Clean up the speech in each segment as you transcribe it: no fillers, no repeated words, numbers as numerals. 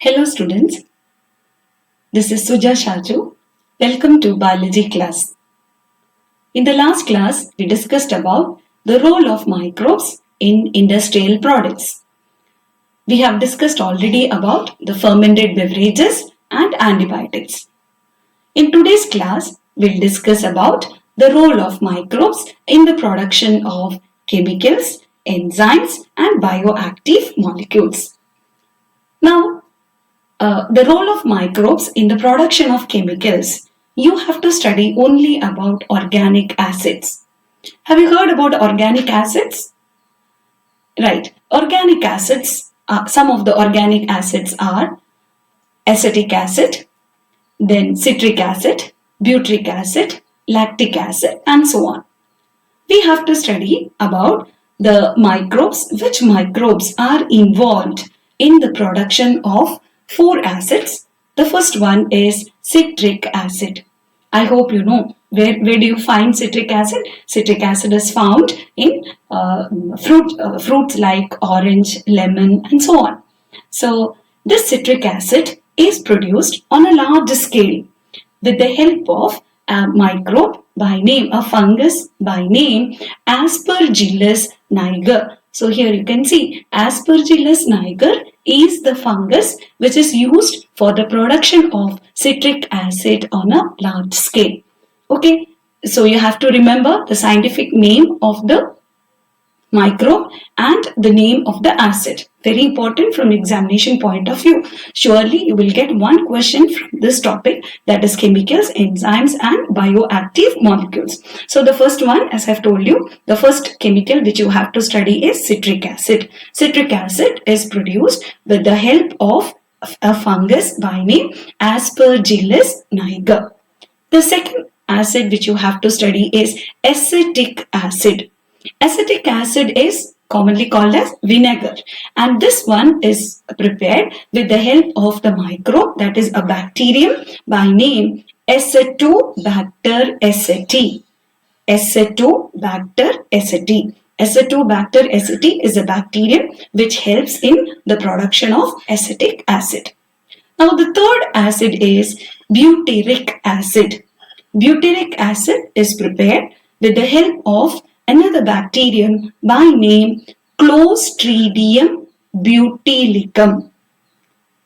Hello students, this is Suja Shaju. Welcome to biology class. In the last class, we discussed about the role of microbes in industrial products. We have discussed already about the fermented beverages and antibiotics. In today's class, we'll discuss about the role of microbes in the production of chemicals, enzymes and bioactive molecules. Now, the role of microbes in the production of chemicals. You have to study only about organic acids. Have you heard about organic acids? Right. Organic acids, some of the organic acids are acetic acid, then citric acid, butyric acid, lactic acid and so on. We have to study about the microbes, which microbes are involved in the production of four acids. The first one is citric acid. I hope you know where do you find citric acid? Citric acid is found in fruits like orange, lemon and so on. So this citric acid is produced on a large scale with the help of a microbe by name, a fungus by name Aspergillus niger. So here you can see Aspergillus niger is the fungus which is used for the production of citric acid on a large scale. Okay, so you have to remember the scientific name of the microbe and the name of the acid. Very important from examination point of view. Surely you will get one question from this topic, that is chemicals, enzymes and bioactive molecules. So the first one, as I've told you, the first chemical which you have to study is citric acid. Citric acid is produced with the help of a fungus by name Aspergillus niger. The second acid which you have to study is acetic acid. Acetic acid is commonly called as vinegar, and this one is prepared with the help of the microbe, that is a bacterium by name Acetobacter aceti. Acetobacter aceti. Acetobacter aceti is a bacterium which helps in the production of acetic acid. Now the third acid is butyric acid. Butyric acid is prepared with the help of another bacterium by name Clostridium butylicum.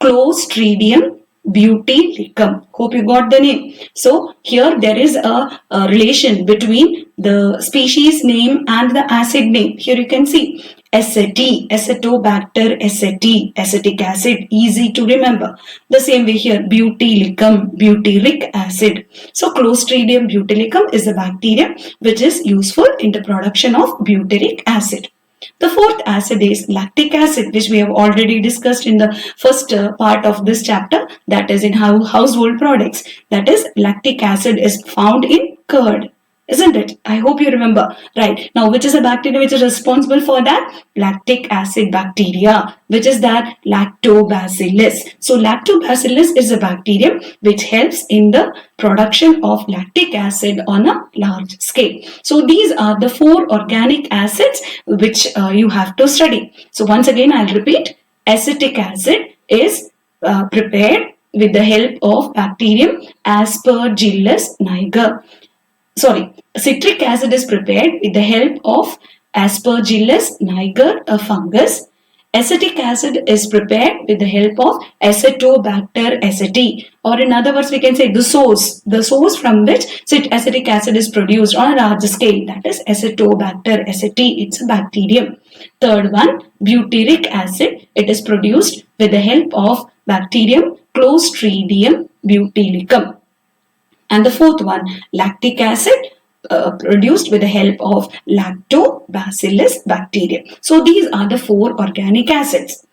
Clostridium butylicum. Hope you got the name. So here there is a relation between the species name and the acid name. Here you can see aceti, Acetobacter aceti, acetic acid, easy to remember. The same way here, butylicum, butyric acid. So Clostridium butylicum is a bacterium which is useful in the production of butyric acid. The fourth acid is lactic acid, which we have already discussed in the first part of this chapter, that is in household products. That is, lactic acid is found in curd. Isn't it? I hope you remember. Right. Now, which is a bacteria which is responsible for that? Lactic acid bacteria. Which is that? Lactobacillus. So, lactobacillus is a bacterium which helps in the production of lactic acid on a large scale. So, these are the four organic acids which you have to study. So, once again, I'll repeat. Acetic acid is prepared with the help of bacterium Aspergillus niger. Citric acid is prepared with the help of Aspergillus niger, a fungus. Acetic acid is prepared with the help of Acetobacter aceti, or in other words we can say the source from which acetic acid is produced on a large scale, that is Acetobacter aceti. It's a bacterium. Third one, butyric acid. It is produced with the help of bacterium Clostridium butylicum. And the fourth one, lactic acid, produced with the help of lactobacillus bacteria. So these are the four organic acids.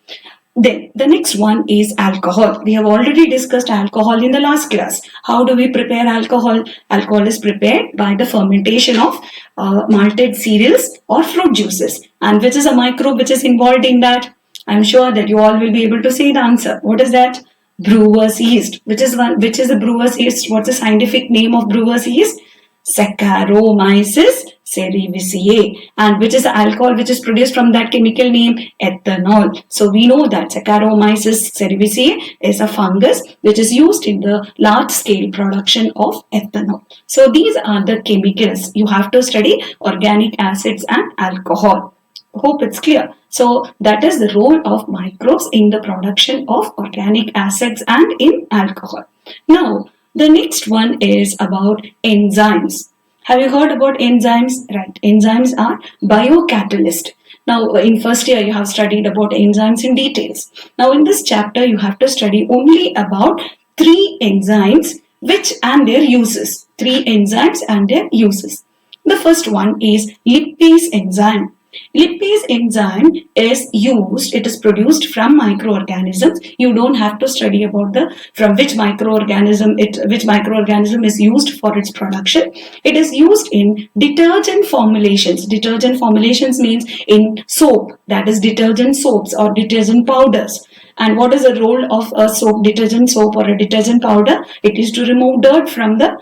Then the next one is alcohol. We have already discussed alcohol in the last class. How do we prepare alcohol? Alcohol is prepared by the fermentation of malted cereals or fruit juices. And which is a microbe which is involved in that? I'm sure that you all will be able to say the answer. What is that? Brewer's yeast. Which is the brewer's yeast? What's the scientific name of brewer's yeast? Saccharomyces Cerevisiae. And which is the alcohol which is produced from that chemical name? Ethanol. So we know that Saccharomyces cerevisiae is a fungus which is used in the large scale production of ethanol. So these are the chemicals. You have to study organic acids and alcohol. Hope it's clear. So that is the role of microbes in the production of organic acids and in alcohol. Now, the next one is about enzymes. Have you heard about enzymes? Right. Enzymes are biocatalyst. Now, in first year, you have studied about enzymes in details. Now, in this chapter, you have to study only about 3 enzymes which and their uses. 3 enzymes and their uses. The first one is lipase enzyme. Lipase enzyme is used, it is produced from microorganisms. You don't have to study about the from which microorganism is used for its production. It is used in detergent formulations. Detergent formulations means in soap, that is detergent soaps or detergent powders. And what is the role of a soap, detergent soap or a detergent powder? It is to remove dirt from the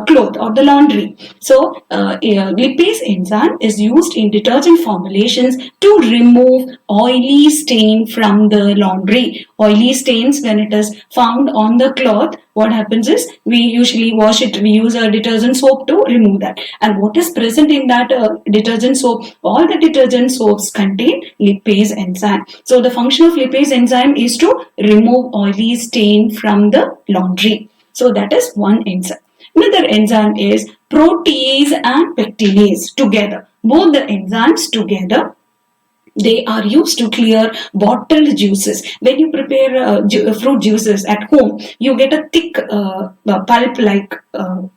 cloth or the laundry. So, lipase enzyme is used in detergent formulations to remove oily stain from the laundry. Oily stains, when it is found on the cloth, what happens is we usually wash it. We use a detergent soap to remove that. And what is present in that detergent soap? All the detergent soaps contain lipase enzyme. So the function of lipase enzyme is to remove oily stain from the laundry. So that is one enzyme. Another enzyme is protease and pectinase together. Both the enzymes together, they are used to clear bottled juices. When you prepare fruit juices at home, you get a thick pulp like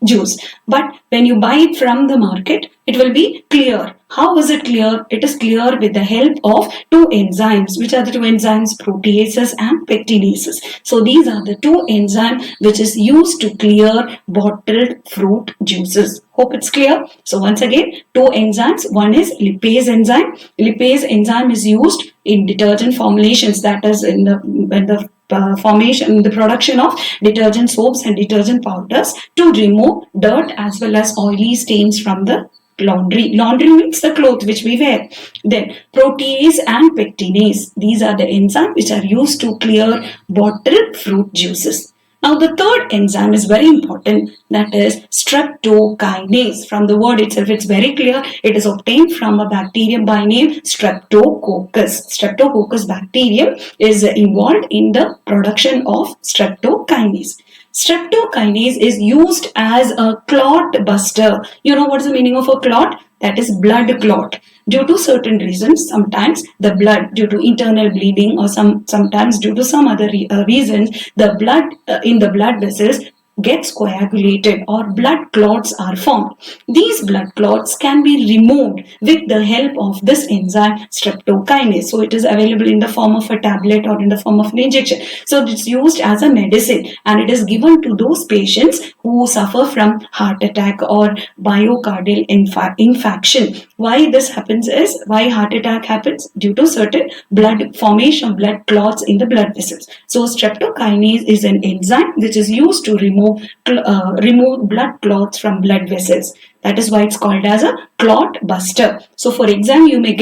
juice. But when you buy it from the market, it will be clear. How is it clear? It is clear with the help of 2 enzymes. Which are the 2 enzymes? Proteases and pectinases. So these are the 2 enzymes which is used to clear bottled fruit juices. Hope it's clear. So once again, 2 enzymes. One is lipase enzyme. Lipase enzyme is used in detergent formulations, that is in the formation, the production of detergent soaps and detergent powders to remove dirt as well as oily stains from the laundry. Laundry means the cloth which we wear. Then protease and pectinase. These are the enzymes which are used to clear bottled fruit juices. Now the third enzyme is very important, that is streptokinase. From the word itself, it's very clear. It is obtained from a bacterium by name Streptococcus. Streptococcus bacterium is involved in the production of streptokinase. Streptokinase is used as a clot buster. You know what is the meaning of a clot? That is blood clot. Due to certain reasons, sometimes the blood, due to internal bleeding or sometimes due to some other reasons, the blood in the blood vessels gets coagulated or blood clots are formed. These blood clots can be removed with the help of this enzyme streptokinase. So it is available in the form of a tablet or in the form of an injection. So it's used as a medicine and it is given to those patients who suffer from heart attack or myocardial infarction. Why this happens is, why heart attack happens? Due to certain blood formation of blood clots in the blood vessels. So streptokinase is an enzyme which is used to remove blood clots from blood vessels. That is why it's called as a clot buster. So for exam, you may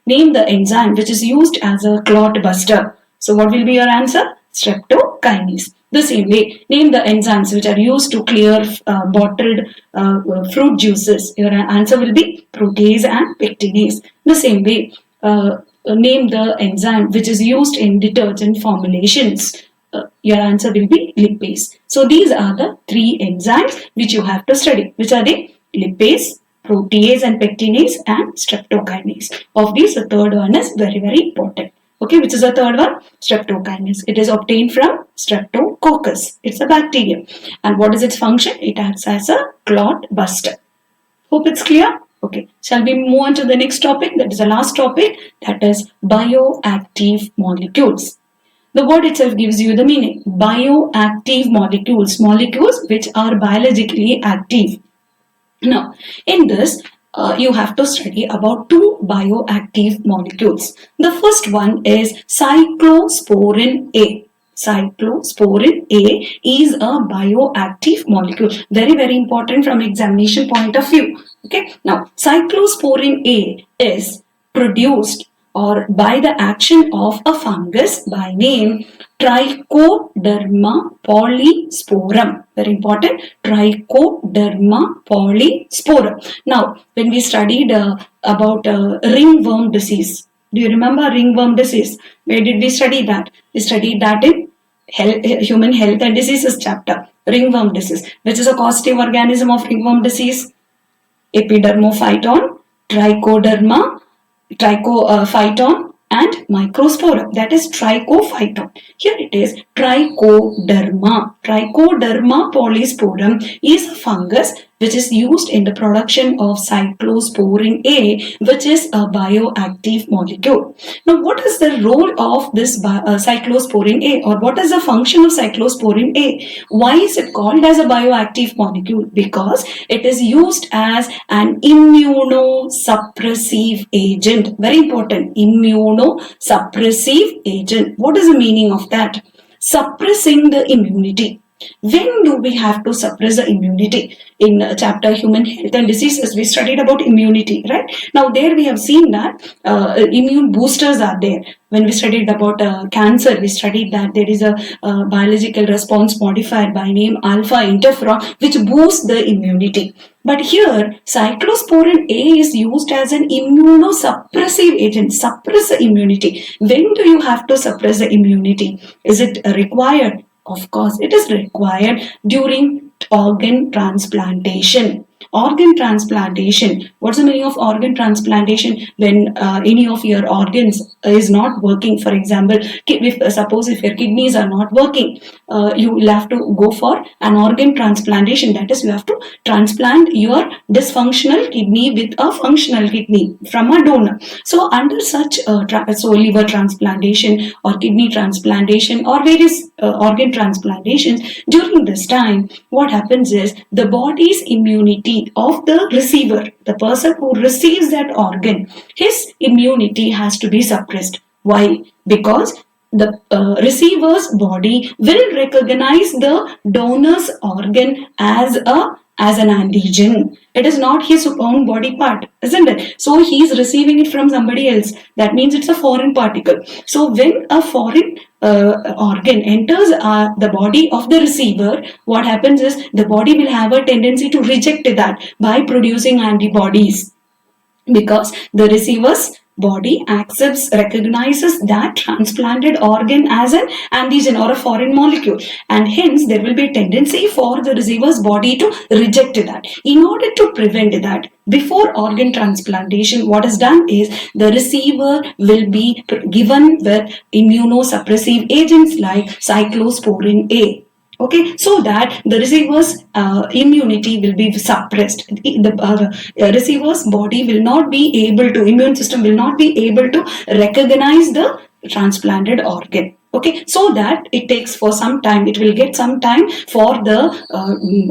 name the enzyme which is used as a clot buster. So what will be your answer? Streptokinase. The same way, name the enzymes which are used to clear bottled fruit juices. Your answer will be protease and pectinase. The same way, name the enzyme which is used in detergent formulations. Your answer will be lipase. So these are the 3 enzymes which you have to study. Which are they? Lipase, protease and pectinase and streptokinase. Of these, the third one is very, very important. Okay, which is the third one? Streptokinase. It is obtained from Streptococcus. It's a bacterium. And what is its function? It acts as a clot buster. Hope it's clear. Okay, shall we move on to the next topic? That is the last topic. That is bioactive molecules. The word itself gives you the meaning. Bioactive molecules. Molecules which are biologically active. Now, in this, you have to study about 2 bioactive molecules. The first one is cyclosporin A. Cyclosporin A is a bioactive molecule. Very, very important from examination point of view. Okay, now cyclosporin A is produced or by the action of a fungus by name Trichoderma polysporum. Very important, Trichoderma polysporum. Now, when we studied about ringworm disease, do you remember ringworm disease? Where did we study that? We studied that in Human Health and Diseases chapter. Ringworm disease. Which is a causative organism of ringworm disease? Epidermophyton, Trichoderma, Trichophyton and Microsporum. That is Trichophyton. Here it is Trichoderma. Trichoderma polysporum is a fungus which is used in the production of cyclosporin A, which is a bioactive molecule. Now, what is the role of this cyclosporin A, or what is the function of cyclosporin A? Why is it called as a bioactive molecule? Because it is used as an immunosuppressive agent. Very important, immunosuppressive agent. What is the meaning of that? Suppressing the immunity. When do we have to suppress the immunity? In chapter Human Health and Diseases, we studied about immunity, right? Now there we have seen that immune boosters are there. When we studied about cancer, we studied that there is a biological response modifier by name alpha interferon which boosts the immunity. But here, cyclosporin A is used as an immunosuppressive agent, suppress the immunity. When do you have to suppress the immunity? Is it required? Of course, it is required during organ transplantation. Organ transplantation. What's the meaning of organ transplantation? When any of your organs is not working. For example, suppose if your kidneys are not working, you will have to go for an organ transplantation. That is, you have to transplant your dysfunctional kidney with a functional kidney from a donor. So under such liver transplantation or kidney transplantation or various organ transplantations, during this time, what happens is the body's immunity of the receiver, the person who receives that organ, his immunity has to be suppressed. Why? Because the receiver's body will recognize the donor's organ as an antigen. It is not his own body part, isn't it? So he is receiving it from somebody else. That means it's a foreign particle. So when a foreign organ enters the body of the receiver, what happens is the body will have a tendency to reject that by producing antibodies, because the receiver's body recognizes that transplanted organ as an antigen or a foreign molecule, and hence there will be a tendency for the receiver's body to reject that. In order to prevent that, before organ transplantation, what is done is the receiver will be given with immunosuppressive agents like cyclosporin A. Okay, so that the receiver's immunity will be suppressed. The receiver's body will not be able to, immune system will not be able to recognize the transplanted organ. Okay, so that it takes for some time, it will get some time for the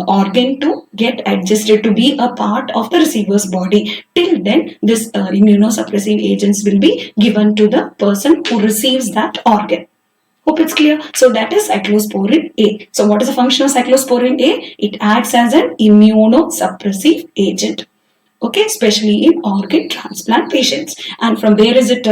organ to get adjusted to be a part of the receiver's body. Till then, this immunosuppressive agents will be given to the person who receives that organ. Hope it's clear. So that is cyclosporin A. So what is the function of cyclosporin A? It acts as an immunosuppressive agent. Okay, especially in organ transplant patients. And from where is it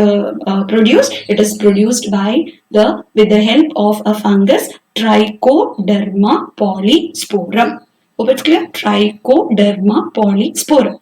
produced? It is produced with the help of a fungus, Trichoderma polysporum. Hope it's clear. Trichoderma polysporum.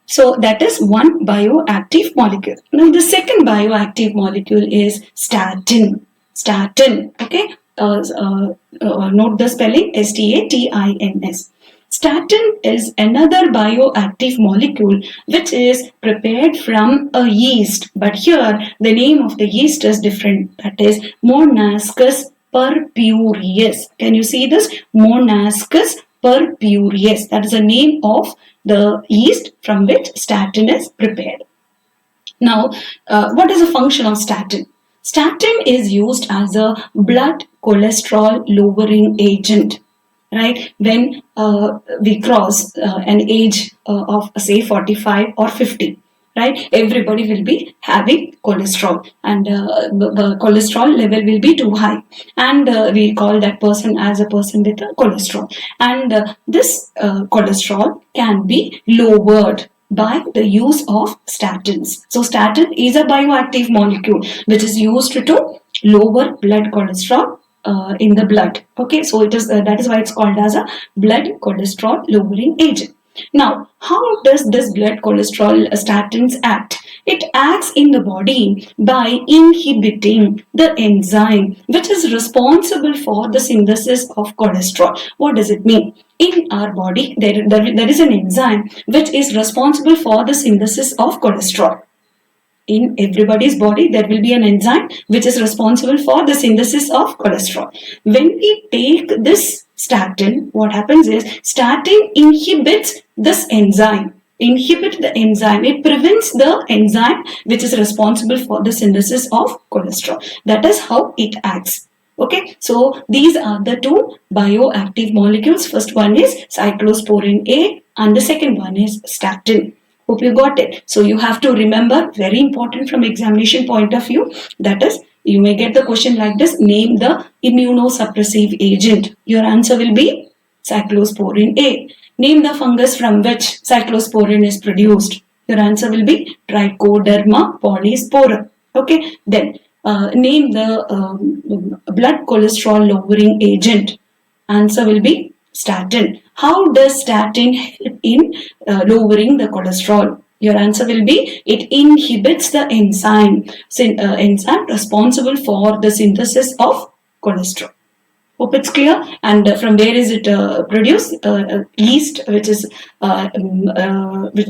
So that is one bioactive molecule. Now the second bioactive molecule is statin. Statin, okay? Note the spelling, STATINS. Statin is another bioactive molecule which is prepared from a yeast. But here the name of the yeast is different. That is Monascus purpureus. Can you see this? Monascus purpureus. That is the name of the yeast from which statin is prepared. Now, what is the function of statin? Statin is used as a blood cholesterol lowering agent, right? When we cross an age of say 45 or 50, right? Everybody will be having cholesterol, and the cholesterol level will be too high, and we call that person as a person with cholesterol. And this cholesterol can be lowered by the use of statins. So statin is a bioactive molecule which is used to lower blood cholesterol in the blood. Okay, so it is that is why it's called as a blood cholesterol lowering agent. Now, how does this blood cholesterol statins act? It acts in the body by inhibiting the enzyme which is responsible for the synthesis of cholesterol. What does it mean? In our body, there is an enzyme which is responsible for the synthesis of cholesterol. In everybody's body, there will be an enzyme which is responsible for the synthesis of cholesterol. When we take this statin, what happens is statin inhibits this enzyme. Inhibit the enzyme. It prevents the enzyme which is responsible for the synthesis of cholesterol. That is how it acts. Okay, so these are the two bioactive molecules. First one is cyclosporin A and the second one is statin. Hope you got it. So you have to remember, very important from examination point of view, that is, you may get the question like this: name the immunosuppressive agent. Your answer will be cyclosporin A. Name the fungus from which cyclosporin is produced. Your answer will be Trichoderma polysporum. Okay, then name the blood cholesterol lowering agent. Answer will be statin. How does statin help in lowering the cholesterol? Your answer will be it inhibits the enzyme responsible for the synthesis of cholesterol. Hope it's clear. And from where is it produced? Yeast, which is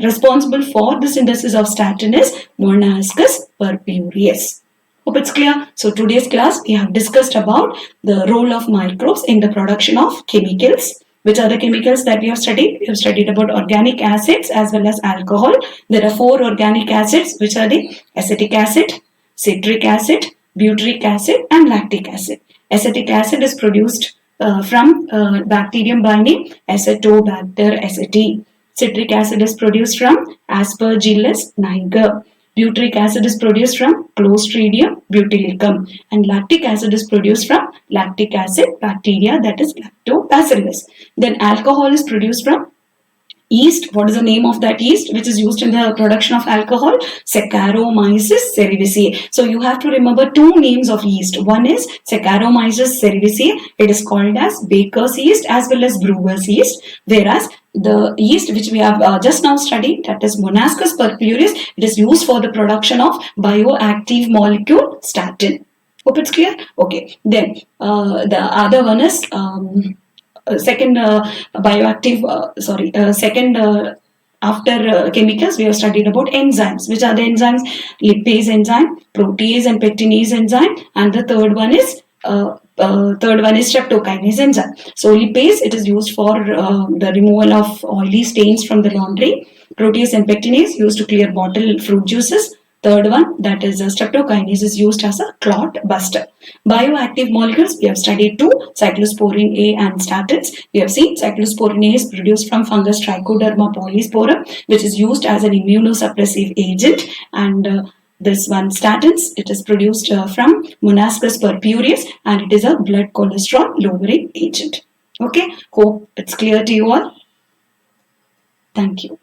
responsible for the synthesis of statin, is Monascus purpureus. Hope it's clear. So today's class we have discussed about the role of microbes in the production of chemicals. Which are the chemicals that we have studied? We have studied about organic acids as well as alcohol. There are 4 organic acids, which are the acetic acid, citric acid, butyric acid and lactic acid. Acetic acid is produced from bacterium by name Acetobacter aceti. Citric acid is produced from Aspergillus niger. Butyric acid is produced from Clostridium butylicum, and lactic acid is produced from lactic acid bacteria, that is lactobacillus. Then alcohol is produced from yeast. What is the name of that yeast which is used in the production of alcohol? Saccharomyces cerevisiae. So you have to remember 2 names of yeast. One is Saccharomyces cerevisiae. It is called as baker's yeast as well as brewer's yeast. Whereas the yeast which we have just now studied, that is Monascus purpureus, it is used for the production of bioactive molecule statin. Hope it's clear. Okay. Then the other one is second after chemicals, we have studied about enzymes. Which are the enzymes? Lipase enzyme, protease and pectinase enzyme, and the third one is streptokinase enzyme. So lipase, it is used for the removal of oily stains from the laundry. Protease and pectinase used to clear bottled fruit juices. Third one, that is streptokinase, is used as a clot buster. Bioactive molecules, we have studied 2, cyclosporin A and statins. We have seen cyclosporin A is produced from fungus Trichoderma polysporum, which is used as an immunosuppressive agent, and this one statins, it is produced from Monascus purpureus, and it is a blood cholesterol lowering agent. Okay, hope it's clear to you all. Thank you.